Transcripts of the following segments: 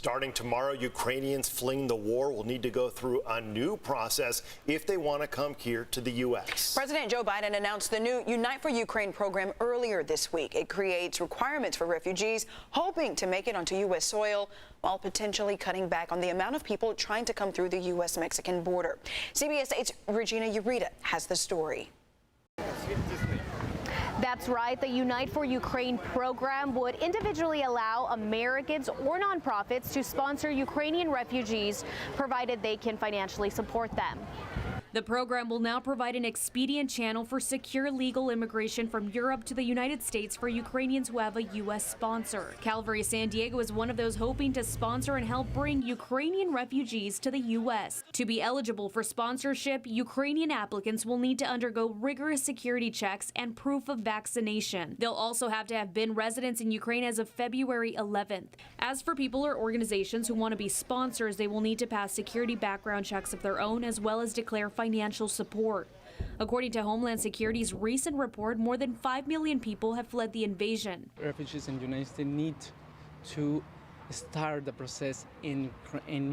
Starting tomorrow, Ukrainians fleeing the war will need to go through a new process if they want to come here to the U.S. President Joe Biden announced the new Unite for Ukraine program earlier this week. It creates requirements for refugees hoping to make it onto U.S. soil while potentially cutting back on the amount of people trying to come through the U.S. Mexican border. CBS 8's Regina Urita has the story. That's right. The Unite for Ukraine program would individually allow Americans or nonprofits to sponsor Ukrainian refugees, provided they can financially support them. The program will now provide an expedient channel for secure legal immigration from Europe to the United States for Ukrainians who have a U.S. sponsor. Calvary San Diego is one of those hoping to sponsor and help bring Ukrainian refugees to the U.S. To be eligible for sponsorship, Ukrainian applicants will need to undergo rigorous security checks and proof of vaccination. They'll also have to have been residents in Ukraine as of February 11th. As for people or organizations who want to be sponsors, they will need to pass security background checks of their own as well as declare financial support. According to Homeland Security's recent report, more than 5 million people have fled the invasion. Refugees in the United States need to start the process in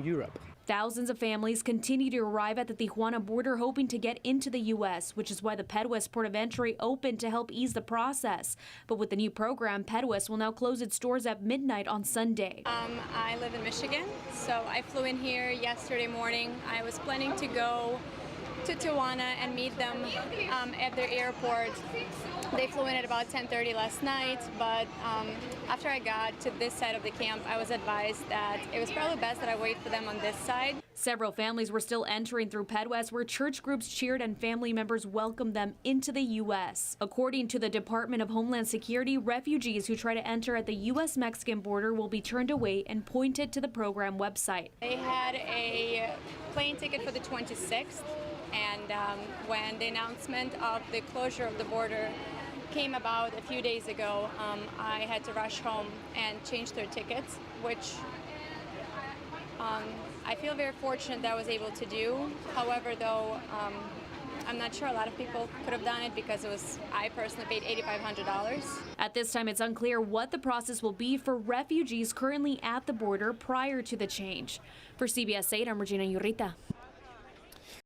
Europe. Thousands of families continue to arrive at the Tijuana border hoping to get into the U.S., which is why the PedWest port of entry opened to help ease the process. But with the new program, PedWest will now close its doors at midnight on Sunday. I live in Michigan, so I flew in here yesterday morning. I was planning to go to Tijuana and meet them at their airport. They flew in at about 10:30 last night, but after I got to this side of the camp, I was advised that it was probably best that I wait for them on this side. Several families were still entering through PedWest, where church groups cheered and family members welcomed them into the U.S. According to the Department of Homeland Security, refugees who try to enter at the U.S. Mexican border will be turned away and pointed to the program website. They had a plane ticket for the 26th, and when the announcement of the closure of the border came about a few days ago, I had to rush home and change their tickets, which I feel very fortunate that I was able to do. However, though, I'm not sure a lot of people could have done it because I personally paid $8,500. At this time, it's unclear what the process will be for refugees currently at the border prior to the change. For CBS 8, I'm Regina Urita.